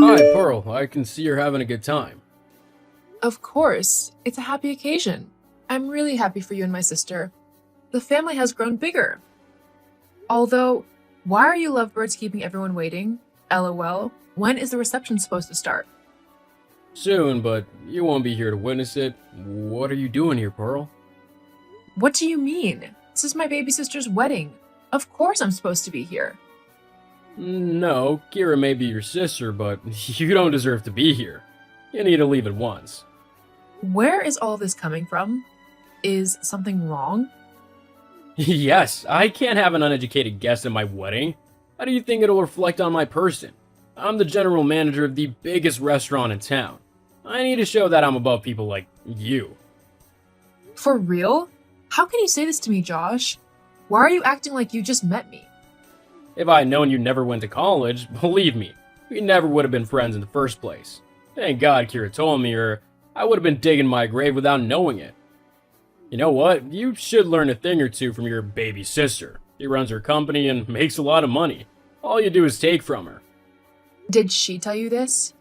Hi, Pearl. I can see you're having a good time. Of course, it's a happy occasion. I'm really happy for you and my sister. The family has grown bigger. Although, why are you lovebirds keeping everyone waiting? LOL. When is the reception supposed to start? Soon, but you won't be here to witness it. What are you doing here, Pearl? What do you mean? This is my baby sister's wedding. Of course I'm supposed to be here. No, Kira may be your sister, but you don't deserve to be here. You need to leave at once. Where is all this coming from? Is something wrong? Yes, I can't have an uneducated guest at my wedding. How do you think it'll reflect on my person? I'm the general manager of the biggest restaurant in town. I need to show that I'm above people like you. For real? How can you say this to me, Josh? Why are you acting like you just met me? If I had known you never went to college, believe me, we never would have been friends in the first place. Thank God Kira told me, or I would have been digging my grave without knowing it. You know what? You should learn a thing or two from your baby sister. She runs her company and makes a lot of money. All you do is take from her. Did she tell you this?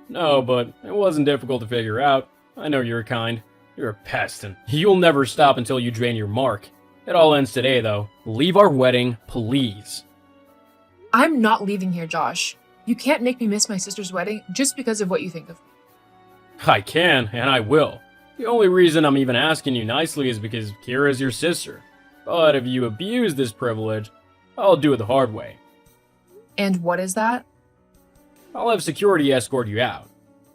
No, but it wasn't difficult to figure out. I know you're kind. You're a pest, and you'll never stop until you drain your mark. It all ends today, though. Leave our wedding, please. I'm not leaving here, Josh. You can't make me miss my sister's wedding just because of what you think of me. I can, and I will. The only reason I'm even asking you nicely is because Kira's your sister. But if you abuse this privilege, I'll do it the hard way. And what is that? I'll have security escort you out.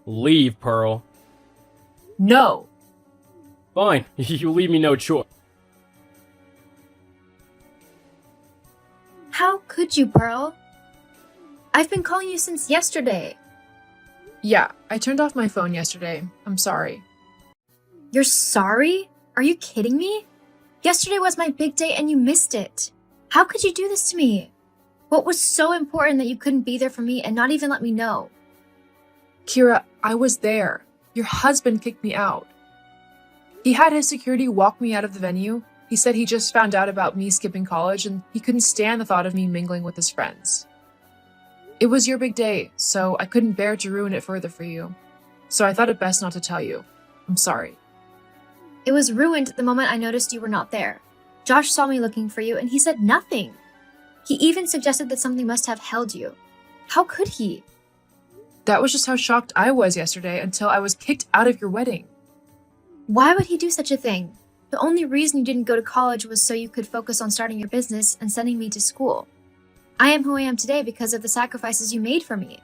Leave, Pearl. No! Fine, you leave me no choice. How could you, Pearl? I've been calling you since yesterday. Yeah, I turned off my phone yesterday. I'm sorry. You're sorry? Are you kidding me? Yesterday was my big day and you missed it. How could you do this to me? What was so important that you couldn't be there for me and not even let me know? Kira, I was there. Your husband kicked me out. He had his security walk me out of the venue. He said he just found out about me skipping college and he couldn't stand the thought of me mingling with his friends. It was your big day, so I couldn't bear to ruin it further for you. So I thought it best not to tell you. I'm sorry. It was ruined the moment I noticed you were not there. Josh saw me looking for you and he said nothing. He even suggested that something must have held you. How could he? That was just how shocked I was yesterday until I was kicked out of your wedding. Why would he do such a thing? The only reason you didn't go to college was so you could focus on starting your business and sending me to school. I am who I am today because of the sacrifices you made for me.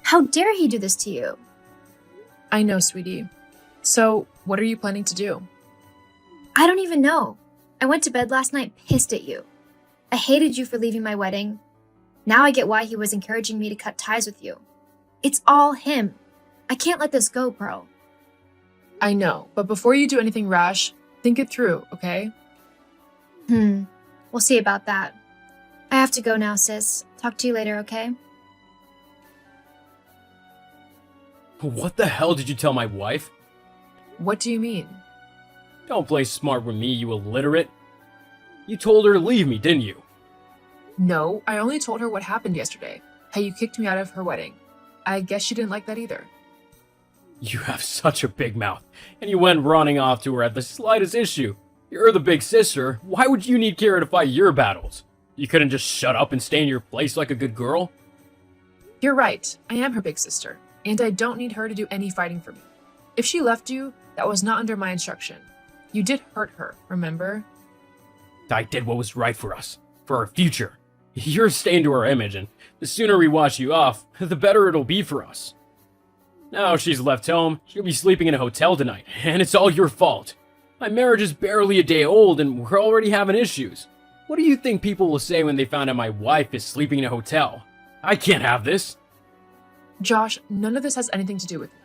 How dare he do this to you? I know, sweetie. So, what are you planning to do? I don't even know. I went to bed last night pissed at you. I hated you for leaving my wedding. Now I get why he was encouraging me to cut ties with you. It's all him. I can't let this go, Pearl. I know, but before you do anything rash, think it through, okay? We'll see about that. I have to go now, sis. Talk to you later, okay? What the hell did you tell my wife? What do you mean? Don't play smart with me, you illiterate. You told her to leave me, didn't you? No, I only told her what happened yesterday. How you kicked me out of her wedding. I guess she didn't like that either. You have such a big mouth, and you went running off to her at the slightest issue. You're the big sister. Why would you need Kira to fight your battles? You couldn't just shut up and stay in your place like a good girl? You're right. I am her big sister, and I don't need her to do any fighting for me. If she left you, that was not under my instruction. You did hurt her, remember? I did what was right for us, for our future. You're a stain to our image, and the sooner we wash you off, the better it'll be for us. Now she's left home, she'll be sleeping in a hotel tonight, and it's all your fault. My marriage is barely a day old, and we're already having issues. What do you think people will say when they find out my wife is sleeping in a hotel? I can't have this. Josh, none of this has anything to do with me.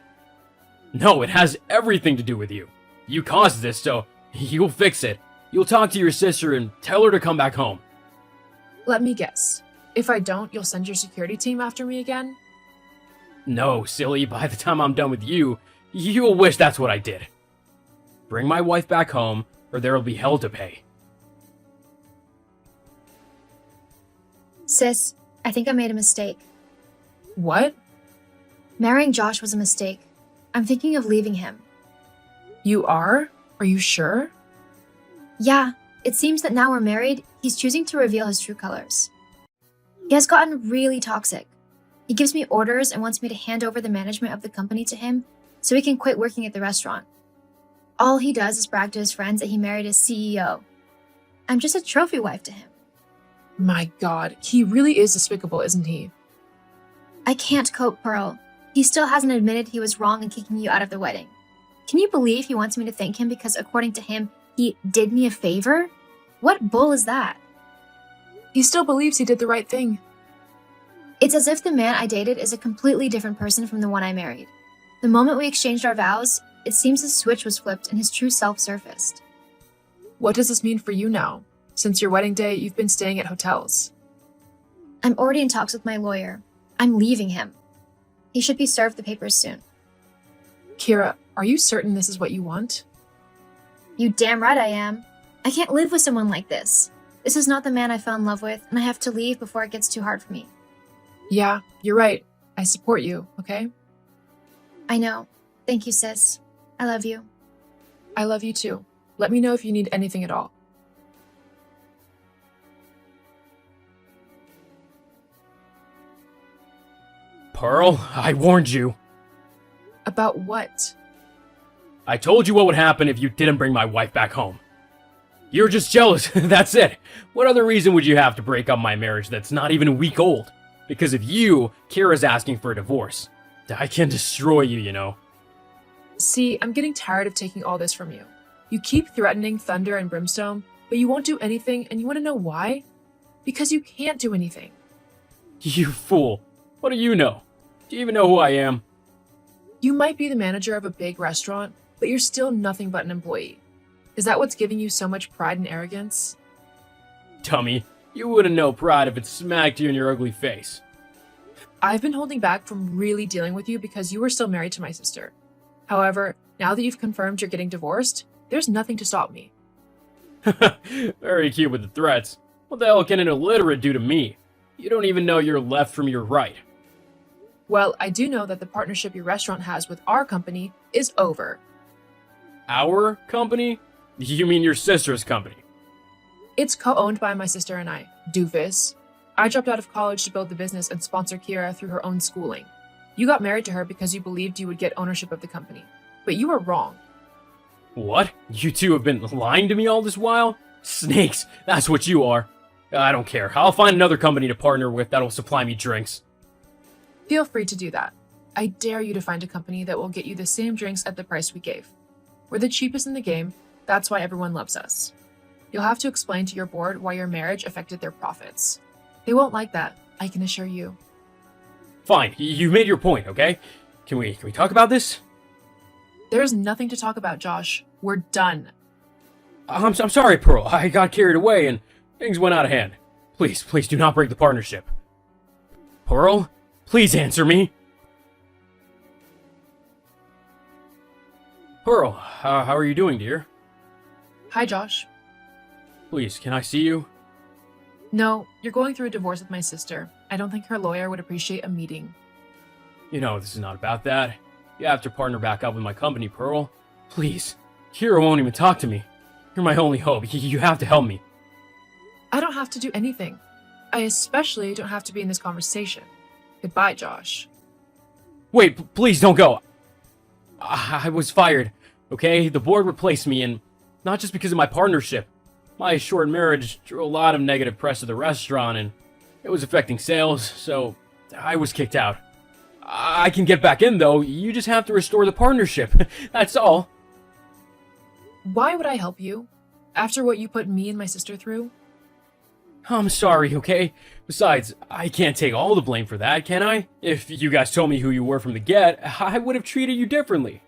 No, it has everything to do with you. You caused this, so you'll fix it. You'll talk to your sister and tell her to come back home. Let me guess. If I don't, you'll send your security team after me again? No, silly, by the time I'm done with you, you'll wish that's what I did. Bring my wife back home, or there'll be hell to pay. Sis, I think I made a mistake. What? Marrying Josh was a mistake. I'm thinking of leaving him. You are? Are you sure? Yeah, it seems that now we're married, he's choosing to reveal his true colors. He has gotten really toxic. He gives me orders and wants me to hand over the management of the company to him so he can quit working at the restaurant. All he does is brag to his friends that he married a CEO. I'm just a trophy wife to him. My God, he really is despicable, isn't he? I can't cope, Pearl. He still hasn't admitted he was wrong in kicking you out of the wedding. Can you believe he wants me to thank him because, according to him, he did me a favor? What bull is that? He still believes he did the right thing. It's as if the man I dated is a completely different person from the one I married. The moment we exchanged our vows, it seems the switch was flipped and his true self surfaced. What does this mean for you now? Since your wedding day, you've been staying at hotels. I'm already in talks with my lawyer. I'm leaving him. He should be served the papers soon. Kira, are you certain this is what you want? You damn right I am. I can't live with someone like this. This is not the man I fell in love with, and I have to leave before it gets too hard for me. Yeah, you're right. I support you, okay? I know. Thank you, sis. I love you. I love you too. Let me know if you need anything at all. Pearl, I warned you. About what? I told you what would happen if you didn't bring my wife back home. You're just jealous, that's it. What other reason would you have to break up my marriage that's not even a week old? Because of you, Kira's asking for a divorce. I can destroy you, you know. See, I'm getting tired of taking all this from you. You keep threatening thunder and brimstone, but you won't do anything, and you want to know why? Because you can't do anything. You fool. What do you know? Do you even know who I am? You might be the manager of a big restaurant, but you're still nothing but an employee. Is that what's giving you so much pride and arrogance? Dummy, you wouldn't know pride if it smacked you in your ugly face. I've been holding back from really dealing with you because you were still married to my sister. However, now that you've confirmed you're getting divorced, there's nothing to stop me. Very cute with the threats. What the hell can an illiterate do to me? You don't even know your left from your right. Well, I do know that the partnership your restaurant has with our company is over. Our company? You mean your sister's company? It's co-owned by my sister and I, doofus. I dropped out of college to build the business and sponsor Kira through her own schooling. You got married to her because you believed you would get ownership of the company. But you were wrong. What? You two have been lying to me all this while? Snakes, that's what you are. I don't care. I'll find another company to partner with that'll supply me drinks. Feel free to do that. I dare you to find a company that will get you the same drinks at the price we gave. We're the cheapest in the game. That's why everyone loves us. You'll have to explain to your board why your marriage affected their profits. They won't like that, I can assure you. Fine, you made your point, okay? Can we talk about this? There's nothing to talk about, Josh. We're done. I'm sorry, Pearl. I got carried away and things went out of hand. Please do not break the partnership. Pearl, please answer me. Pearl, how are you doing, dear? Hi, Josh. Please, can I see you? No, you're going through a divorce with my sister. I don't think her lawyer would appreciate a meeting. You know, this is not about that. You have to partner back up with my company, Pearl. Please. Kira won't even talk to me. You're my only hope. You have to help me. I don't have to do anything. I especially don't have to be in this conversation. Goodbye, Josh. Wait, please don't go. I was fired, okay? The board replaced me, and not just because of my partnership. My short marriage drew a lot of negative press to the restaurant, and it was affecting sales, so I was kicked out. I can get back in, though. You just have to restore the partnership. That's all. Why would I help you? After what you put me and my sister through? I'm sorry, okay? Besides, I can't take all the blame for that, can I? If you guys told me who you were from the get, I would have treated you differently.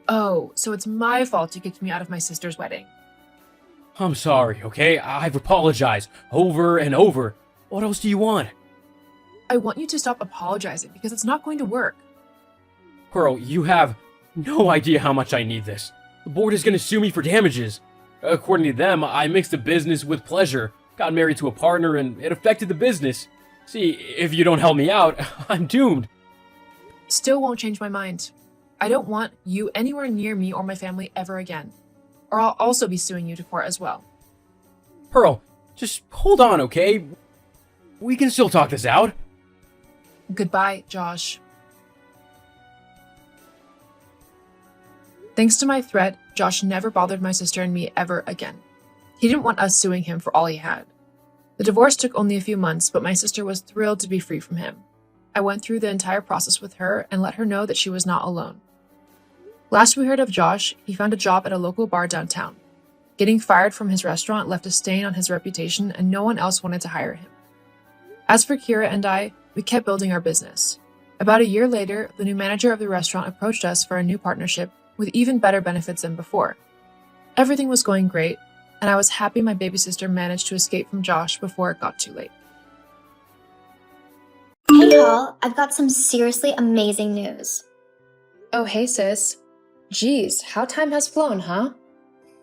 Oh, so it's my fault you kicked me out of my sister's wedding. I'm sorry, okay? I've apologized over and over. What else do you want? I want you to stop apologizing because it's not going to work. Pearl, you have no idea how much I need this. The board is going to sue me for damages. According to them, I mixed the business with pleasure, got married to a partner, and it affected the business. See, if you don't help me out, I'm doomed. Still won't change my mind. I don't want you anywhere near me or my family ever again. Or I'll also be suing you to court as well. Pearl, just hold on, okay? We can still talk this out. Goodbye, Josh. Thanks to my threat, Josh never bothered my sister and me ever again. He didn't want us suing him for all he had. The divorce took only a few months, but my sister was thrilled to be free from him. I went through the entire process with her and let her know that she was not alone. Last we heard of Josh, he found a job at a local bar downtown. Getting fired from his restaurant left a stain on his reputation, and no one else wanted to hire him. As for Kira and I, we kept building our business. About a year later, the new manager of the restaurant approached us for a new partnership with even better benefits than before. Everything was going great, and I was happy my baby sister managed to escape from Josh before it got too late. Hey, Hall, I've got some seriously amazing news. Oh, hey, sis. Geez, how time has flown, huh?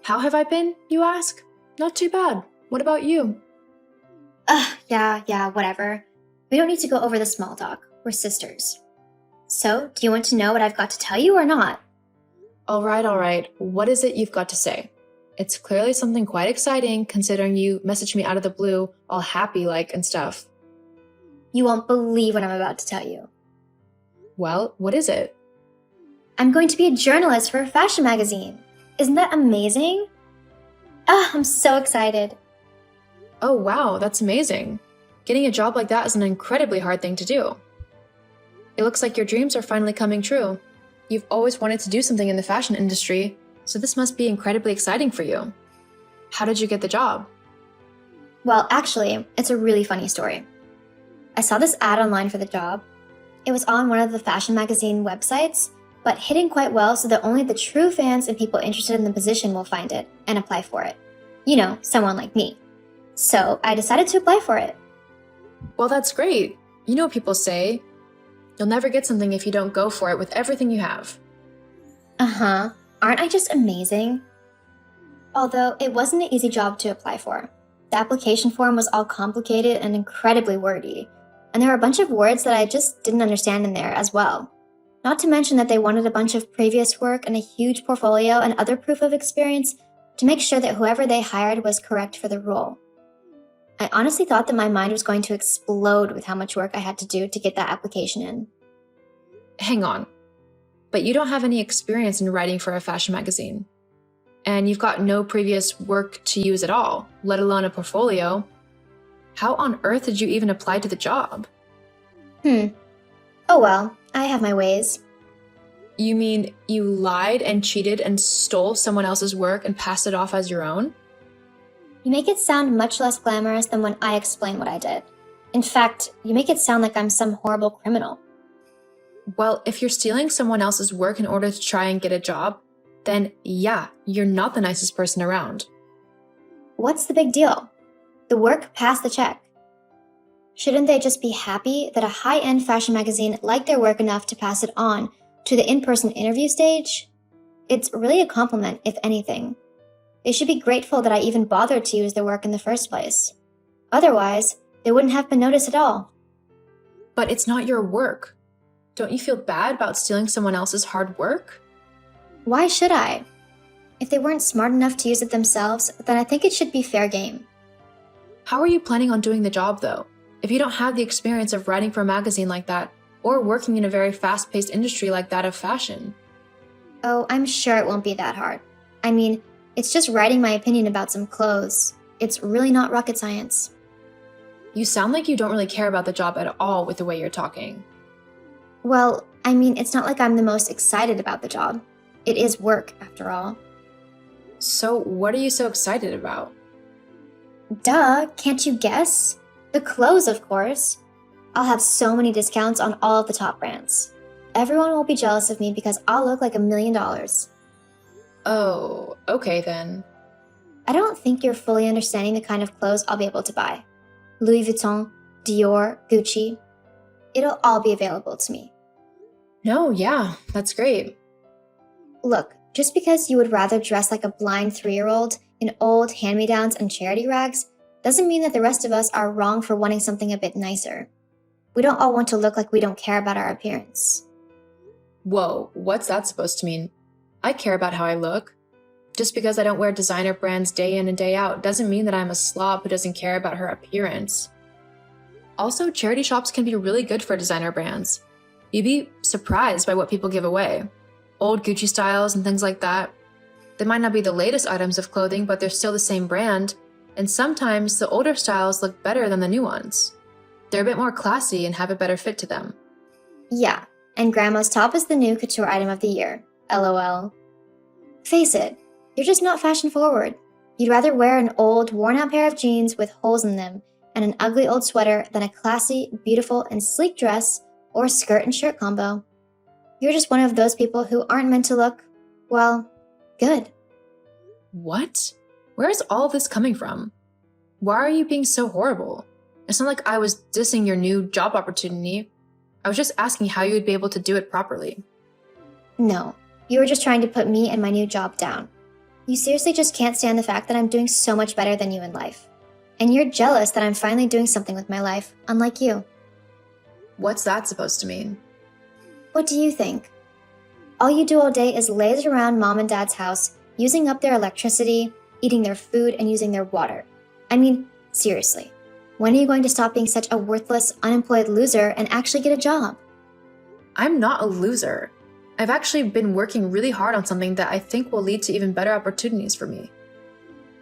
How have I been, you ask? Not too bad. What about you? Yeah, whatever. We don't need to go over the small talk. We're sisters. So, do you want to know what I've got to tell you or not? All right. What is it you've got to say? It's clearly something quite exciting, considering you messaged me out of the blue, all happy-like and stuff. You won't believe what I'm about to tell you. Well, what is it? I'm going to be a journalist for a fashion magazine. Isn't that amazing? I'm so excited. Oh, wow, that's amazing. Getting a job like that is an incredibly hard thing to do. It looks like your dreams are finally coming true. You've always wanted to do something in the fashion industry, so this must be incredibly exciting for you. How did you get the job? Well, actually, it's a really funny story. I saw this ad online for the job. It was on one of the fashion magazine websites, but hidden quite well so that only the true fans and people interested in the position will find it and apply for it. You know, someone like me. So I decided to apply for it. Well, that's great. You know what people say. You'll never get something if you don't go for it with everything you have. Uh-huh. Aren't I just amazing? Although it wasn't an easy job to apply for. The application form was all complicated and incredibly wordy, and there were a bunch of words that I just didn't understand in there as well. Not to mention that they wanted a bunch of previous work and a huge portfolio and other proof of experience to make sure that whoever they hired was correct for the role. I honestly thought that my mind was going to explode with how much work I had to do to get that application in. Hang on. But you don't have any experience in writing for a fashion magazine. And you've got no previous work to use at all, let alone a portfolio. How on earth did you even apply to the job? Oh well, I have my ways. You mean you lied and cheated and stole someone else's work and passed it off as your own? You make it sound much less glamorous than when I explain what I did. In fact, you make it sound like I'm some horrible criminal. Well, if you're stealing someone else's work in order to try and get a job, then yeah, you're not the nicest person around. What's the big deal? The work passed the check. Shouldn't they just be happy that a high-end fashion magazine liked their work enough to pass it on to the in-person interview stage? It's really a compliment, if anything. They should be grateful that I even bothered to use their work in the first place. Otherwise, they wouldn't have been noticed at all. But it's not your work. Don't you feel bad about stealing someone else's hard work? Why should I? If they weren't smart enough to use it themselves, then I think it should be fair game. How are you planning on doing the job, though? If you don't have the experience of writing for a magazine like that, or working in a very fast-paced industry like that of fashion? Oh, I'm sure it won't be that hard. I mean, it's just writing my opinion about some clothes. It's really not rocket science. You sound like you don't really care about the job at all with the way you're talking. Well, I mean, it's not like I'm the most excited about the job. It is work, after all. So, what are you so excited about? Duh, can't you guess? The clothes, of course. I'll have so many discounts on all of the top brands. Everyone will be jealous of me because I'll look like $1 million. Oh, okay then. I don't think you're fully understanding the kind of clothes I'll be able to buy. Louis Vuitton, Dior, Gucci. It'll all be available to me. No, yeah, that's great. Look, just because you would rather dress like a blind 3-year-old in old hand-me-downs and charity rags doesn't mean that the rest of us are wrong for wanting something a bit nicer. We don't all want to look like we don't care about our appearance. Whoa, what's that supposed to mean? I care about how I look. Just because I don't wear designer brands day in and day out doesn't mean that I'm a slob who doesn't care about her appearance. Also, charity shops can be really good for designer brands. You'd be surprised by what people give away. Old Gucci styles and things like that. They might not be the latest items of clothing, but they're still the same brand, and sometimes the older styles look better than the new ones. They're a bit more classy and have a better fit to them. Yeah, and Grandma's top is the new couture item of the year. LOL. Face it, you're just not fashion forward. You'd rather wear an old, worn-out pair of jeans with holes in them and an ugly old sweater than a classy, beautiful, and sleek dress or skirt and shirt combo. You're just one of those people who aren't meant to look, well, good. What? Where is all this coming from? Why are you being so horrible? It's not like I was dissing your new job opportunity. I was just asking how you would be able to do it properly. No, you were just trying to put me and my new job down. You seriously just can't stand the fact that I'm doing so much better than you in life. And you're jealous that I'm finally doing something with my life, unlike you. What's that supposed to mean? What do you think? All you do all day is laze around Mom and Dad's house, using up their electricity, eating their food, and using their water. I mean, seriously, when are you going to stop being such a worthless, unemployed loser and actually get a job? I'm not a loser. I've actually been working really hard on something that I think will lead to even better opportunities for me.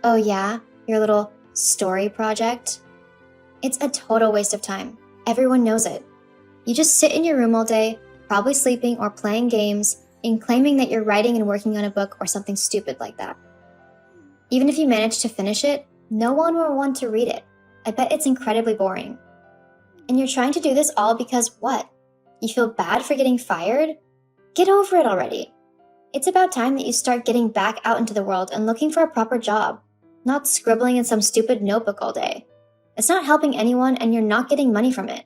Oh yeah? Your little story project? It's a total waste of time. Everyone knows it. You just sit in your room all day, probably sleeping or playing games, and claiming that you're writing and working on a book or something stupid like that. Even if you manage to finish it, no one will want to read it. I bet it's incredibly boring. And you're trying to do this all because what? You feel bad for getting fired? Get over it already. It's about time that you start getting back out into the world and looking for a proper job, not scribbling in some stupid notebook all day. It's not helping anyone and you're not getting money from it.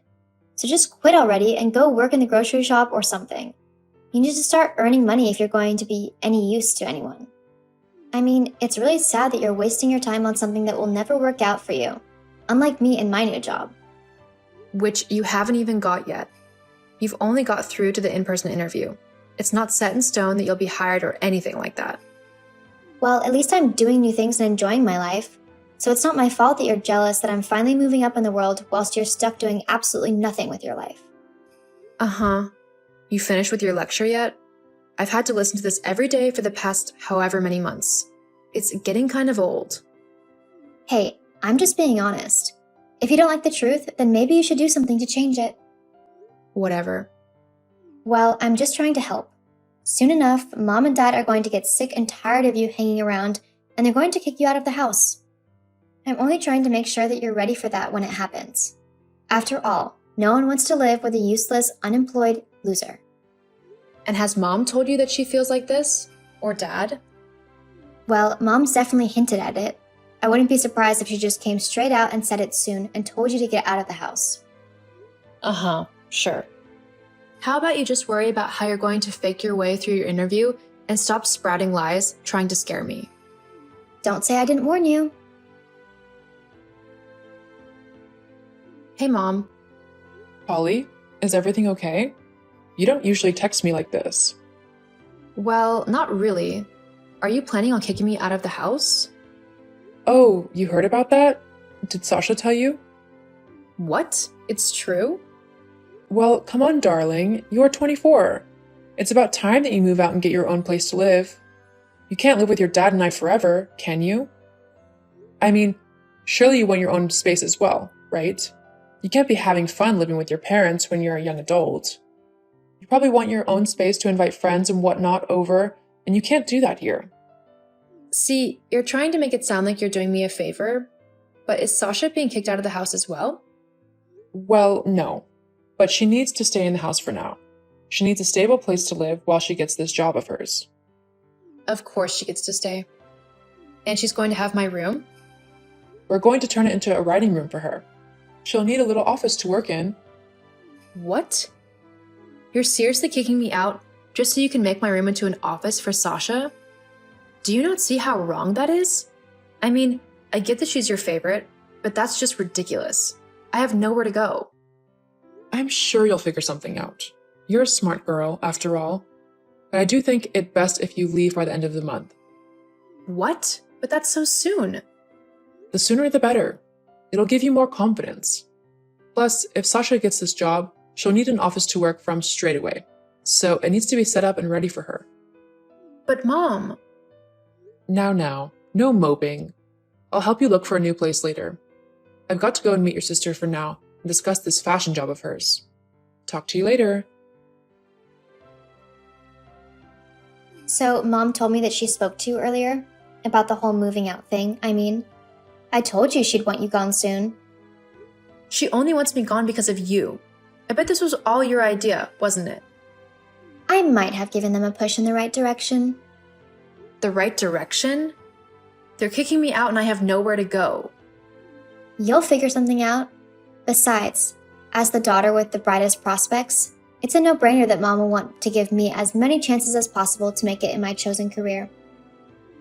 So just quit already and go work in the grocery shop or something. You need to start earning money if you're going to be any use to anyone. I mean, it's really sad that you're wasting your time on something that will never work out for you, unlike me in my new job. Which you haven't even got yet. You've only got through to the in-person interview. It's not set in stone that you'll be hired or anything like that. Well, at least I'm doing new things and enjoying my life. So it's not my fault that you're jealous that I'm finally moving up in the world whilst you're stuck doing absolutely nothing with your life. Uh-huh. You finished with your lecture yet? I've had to listen to this every day for the past however many months. It's getting kind of old. Hey, I'm just being honest. If you don't like the truth, then maybe you should do something to change it. Whatever. Well, I'm just trying to help. Soon enough, Mom and Dad are going to get sick and tired of you hanging around, and they're going to kick you out of the house. I'm only trying to make sure that you're ready for that when it happens. After all, no one wants to live with a useless, unemployed loser. And has Mom told you that she feels like this? Or Dad? Well, Mom's definitely hinted at it. I wouldn't be surprised if she just came straight out and said it soon and told you to get out of the house. Uh-huh, sure. How about you just worry about how you're going to fake your way through your interview and stop sprouting lies trying to scare me? Don't say I didn't warn you. Hey, Mom. Polly, is everything okay? You don't usually text me like this. Well, not really. Are you planning on kicking me out of the house? Oh, you heard about that? Did Sasha tell you? What? It's true? Well, come on, darling. You are 24. It's about time that you move out and get your own place to live. You can't live with your dad and I forever, can you? I mean, surely you want your own space as well, right? You can't be having fun living with your parents when you're a young adult. You probably want your own space to invite friends and whatnot over, and you can't do that here. See, you're trying to make it sound like you're doing me a favor, but is Sasha being kicked out of the house as well? Well, no. But she needs to stay in the house for now. She needs a stable place to live while she gets this job of hers. Of course she gets to stay. And she's going to have my room? We're going to turn it into a writing room for her. She'll need a little office to work in. What? You're seriously kicking me out just so you can make my room into an office for Sasha? Do you not see how wrong that is? I mean, I get that she's your favorite, but that's just ridiculous. I have nowhere to go. I'm sure you'll figure something out. You're a smart girl, after all. But I do think it best if you leave by the end of the month. What? But that's so soon. The sooner the better. It'll give you more confidence. Plus, if Sasha gets this job, she'll need an office to work from straight away. So it needs to be set up and ready for her. But Mom... Now, no moping. I'll help you look for a new place later. I've got to go and meet your sister for now and discuss this fashion job of hers. Talk to you later. So, Mom told me that she spoke to you earlier? About the whole moving out thing, I mean. I told you she'd want you gone soon. She only wants me gone because of you. I bet this was all your idea, wasn't it? I might have given them a push in the right direction. The right direction? They're kicking me out and I have nowhere to go. You'll figure something out. Besides, as the daughter with the brightest prospects, it's a no-brainer that Mom will want to give me as many chances as possible to make it in my chosen career.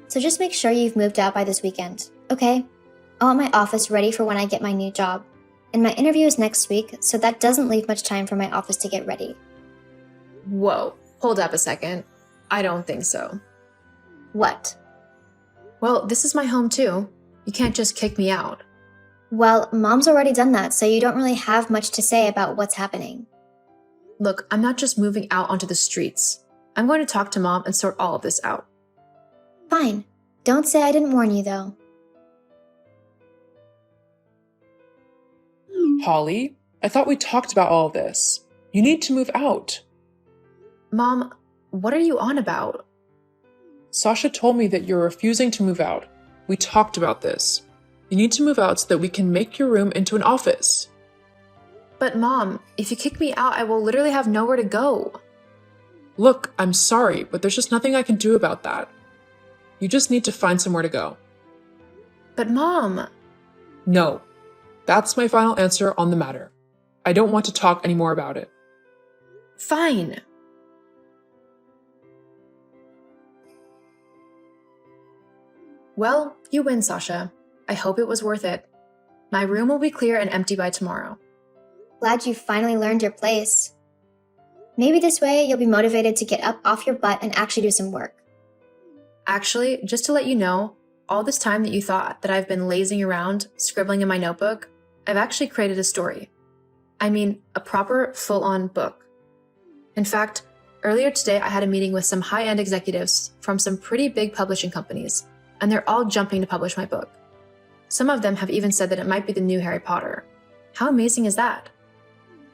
So just make sure you've moved out by this weekend, okay? I want my office ready for when I get my new job. And my interview is next week, so that doesn't leave much time for my office to get ready. Whoa, hold up a second. I don't think so. What? Well, this is my home too. You can't just kick me out. Well, Mom's already done that, so you don't really have much to say about what's happening. Look, I'm not just moving out onto the streets. I'm going to talk to Mom and sort all of this out. Fine. Don't say I didn't warn you, though. Holly, I thought we talked about all of this. You need to move out. Mom, what are you on about? Sasha told me that you're refusing to move out. We talked about this. You need to move out so that we can make your room into an office. But Mom, if you kick me out, I will literally have nowhere to go. Look, I'm sorry, but there's just nothing I can do about that. You just need to find somewhere to go. But Mom... No. That's my final answer on the matter. I don't want to talk anymore about it. Fine. Well, you win, Sasha. I hope it was worth it. My room will be clear and empty by tomorrow. Glad you finally learned your place. Maybe this way you'll be motivated to get up off your butt and actually do some work. Actually, just to let you know, all this time that you thought that I've been lazing around, scribbling in my notebook, I've actually created a story. I mean, a proper, full-on book. In fact, earlier today I had a meeting with some high-end executives from some pretty big publishing companies, and they're all jumping to publish my book. Some of them have even said that it might be the new Harry Potter. How amazing is that?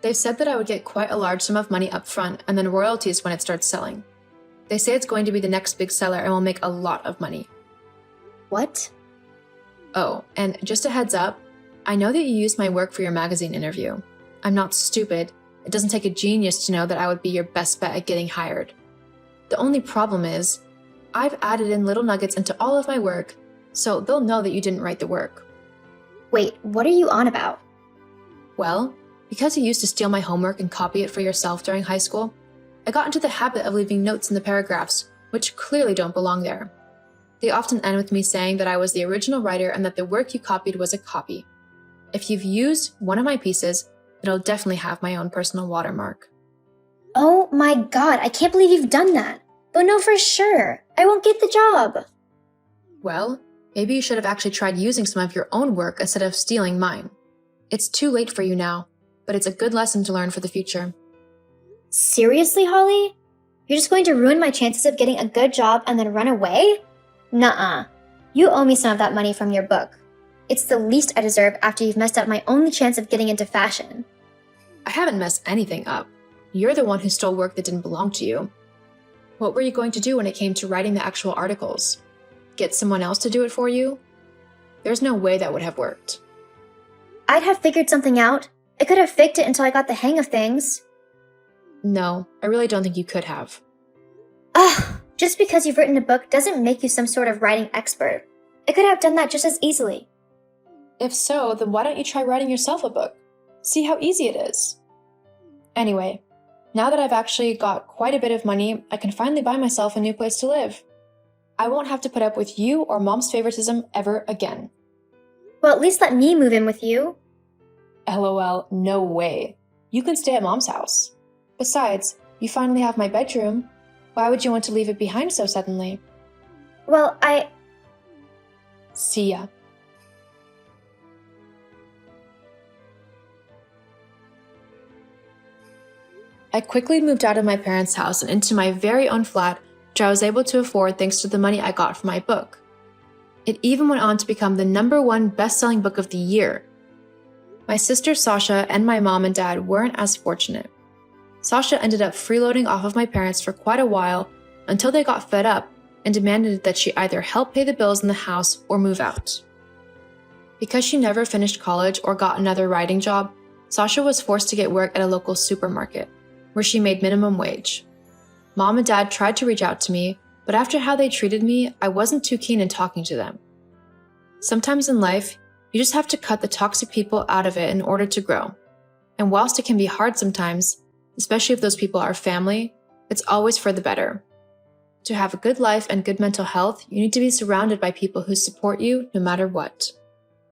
They've said that I would get quite a large sum of money up front and then royalties when it starts selling. They say it's going to be the next big seller and will make a lot of money. What? Oh, and just a heads up, I know that you used my work for your magazine interview. I'm not stupid. It doesn't take a genius to know that I would be your best bet at getting hired. The only problem is, I've added in little nuggets into all of my work, so they'll know that you didn't write the work. Wait, what are you on about? Well, because you used to steal my homework and copy it for yourself during high school, I got into the habit of leaving notes in the paragraphs, which clearly don't belong there. They often end with me saying that I was the original writer and that the work you copied was a copy. If you've used one of my pieces, it'll definitely have my own personal watermark. Oh my god, I can't believe you've done that. But no, for sure. I won't get the job. Well, maybe you should have actually tried using some of your own work instead of stealing mine. It's too late for you now, but it's a good lesson to learn for the future. Seriously, Holly? You're just going to ruin my chances of getting a good job and then run away? Nuh-uh. You owe me some of that money from your book. It's the least I deserve after you've messed up my only chance of getting into fashion. I haven't messed anything up. You're the one who stole work that didn't belong to you. What were you going to do when it came to writing the actual articles? Get someone else to do it for you? There's no way that would have worked. I'd have figured something out. I could have faked it until I got the hang of things. No, I really don't think you could have. Ugh, just because you've written a book doesn't make you some sort of writing expert. I could have done that just as easily. If so, then why don't you try writing yourself a book? See how easy it is. Anyway, now that I've actually got quite a bit of money, I can finally buy myself a new place to live. I won't have to put up with you or Mom's favoritism ever again. Well, at least let me move in with you. LOL, no way. You can stay at Mom's house. Besides, you finally have my bedroom. Why would you want to leave it behind so suddenly? Well, See ya. I quickly moved out of my parents' house and into my very own flat, which I was able to afford thanks to the money I got from my book. It even went on to become the #1 best-selling book of the year. My sister Sasha and my mom and dad weren't as fortunate. Sasha ended up freeloading off of my parents for quite a while until they got fed up and demanded that she either help pay the bills in the house or move out. Because she never finished college or got another writing job, Sasha was forced to get work at a local supermarket, where she made minimum wage. Mom and Dad tried to reach out to me, but after how they treated me, I wasn't too keen in talking to them. Sometimes in life, you just have to cut the toxic people out of it in order to grow. And whilst it can be hard sometimes, especially if those people are family, it's always for the better. To have a good life and good mental health, you need to be surrounded by people who support you no matter what.